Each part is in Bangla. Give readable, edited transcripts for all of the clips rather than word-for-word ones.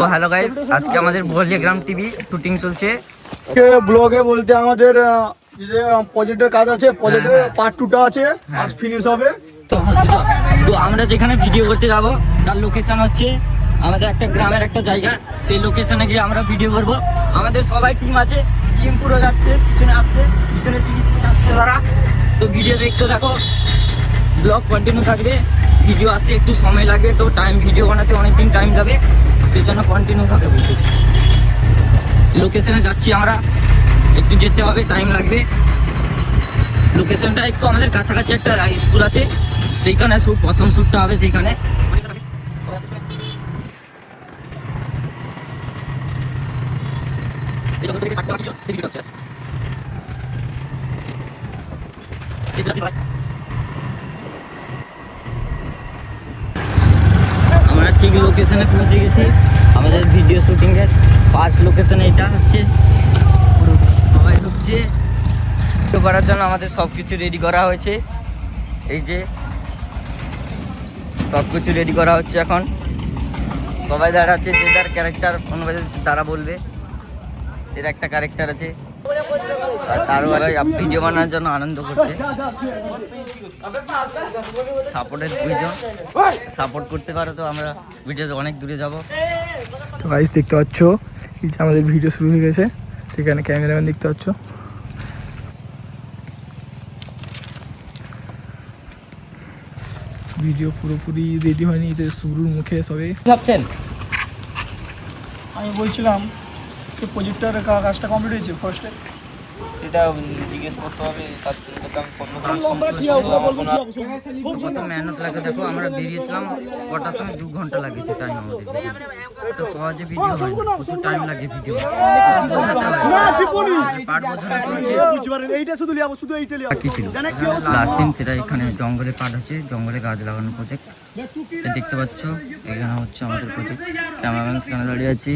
তো হ্যালো গাইস, আজকে আমাদের বলিয়াগ্রাম টিভি শুটিং চলছে। ব্লগে বলতে আমাদের যে প্রজেক্টের কাজ আছে, প্রজেক্টের পার্ট 2টা আছে, আজ ফিনিশ হবে। তো আমরা যেখানে ভিডিও করতে যাব তার লোকেশন হচ্ছে আমাদের একটা গ্রামের একটা জায়গা। সেই লোকেশনে গিয়ে আমরা ভিডিও করব। আমাদের সবাই টিম আছে, টিম পুরো যাচ্ছে, পিছনে আসছে, পিছনে টিম যাচ্ছে তারা। তো ভিডিও দেখতে থাকো, ব্লগ কন্টিনিউ থাকবে। ভিডিও আসতে একটু সময় লাগবে, তো ভিডিও বানাতে অনেকদিন টাইম যাবে, সেই জন্য কন্টিনিউ থাকে বলতে। লোকেশনে যাচ্ছি আমরা, একটু যেতে হবে, টাইম লাগবে। লোকেশনটা একটু আমাদের কাছাকাছি একটা স্কুল আছে, সেইখানে প্রথম শ্যুটটা হবে সেইখানে। আমরা ঠিক লোকেশনে পৌঁছে গেছি। আমাদের ভিডিও শুটিং এর ফার্স্ট লোকেশন এটা হচ্ছে। সবাই ঢুকছে করার জন্য, আমাদের সবকিছু রেডি করা হয়েছে। এই যে সবকিছু রেডি করা হচ্ছে এখন। সবাই দাঁড়াচ্ছে, যে যার ক্যারেক্টার অনুযায়ী তারা বলবে। এর একটা ক্যারেক্টার আছে, আর তারও ভিডিও বানানোর জন্য আনন্দ করছে। সাপোর্টের প্রয়োজন, সাপোর্ট করতে পারো তো আমরা ভিডিওতে অনেক দূরে যাব। তো গাইস দেখতে পাচ্ছ, এই যে আমাদের ভিডিও শুরু হয়ে গেছে, সেখানে ক্যামেরাম্যান দেখতে পাচ্ছ। ভিডিও পুরোপুরি রেডি হয়নি, এদের শুরুর মুখে সবে। ভাবছেন আমি বলছিলাম সে প্রজেক্টর কাজটা কমপ্লিট হয়েছে ফার্স্টে। সেটা জিজ্ঞেস করতে হবে। কত মেহনত লাগে দেখো। আমরা বেরিয়েছিলাম কটার সময়, 2 ঘন্টা লাগেছে টাইম আমাদের। তো সহজে ভিডিও হয় না, প্রচুর টাইম লাগে ভিডিও বাকি ছিল। লাস্ট সিন সেটা এখানে জঙ্গলে পাঠ হচ্ছে, জঙ্গলে গাছ লাগানোর প্রজেক্ট দেখতে পাচ্ছ। এখানে হচ্ছে আমাদের প্রজেক্ট। ক্যামেরাম্যান সেখানে দাঁড়িয়ে আছি,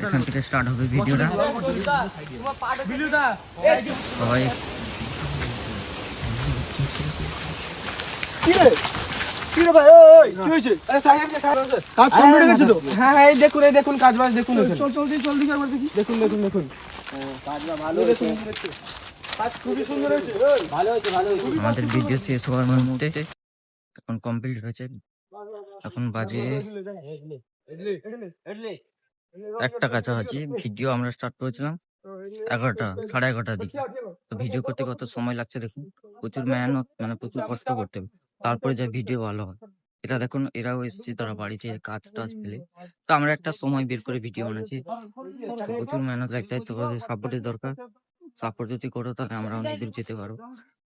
এখান থেকে স্টার্ট হবে ভিডিওটা। সবাই দেখুন কাজ বাজ দেখুন, দেখুন আমাদের ভিডিও শেষ হওয়ার মুহূর্তে এখন কমপ্লিট হয়েছে। এখন বাজে 1টা কাছাকাছি। ভিডিও আমরা স্টার্ট করেছিলাম 11টা, 11:30 দিকে। তো ভিডিও করতে কত সময় লাগছে দেখুন। প্রচুর মেহনত, মানে প্রচুর কষ্ট করতে হবে, তারপরে যা ভিডিও ভালো হয়। এটা দেখুন, এরাও এসেছে তারা বাড়িতে কাজ টাজ ফেলে। তো আমরা একটা সময় বের করে ভিডিও বানাচ্ছি। প্রচুর মেহনত লাগতে হয়, তোমাদের সাপোর্টের দরকার। সাপোর্ট যদি করো তাহলে আমরা অনেক দূর যেতে পারবো।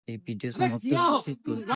এই ভিডিও সমাপ্ত।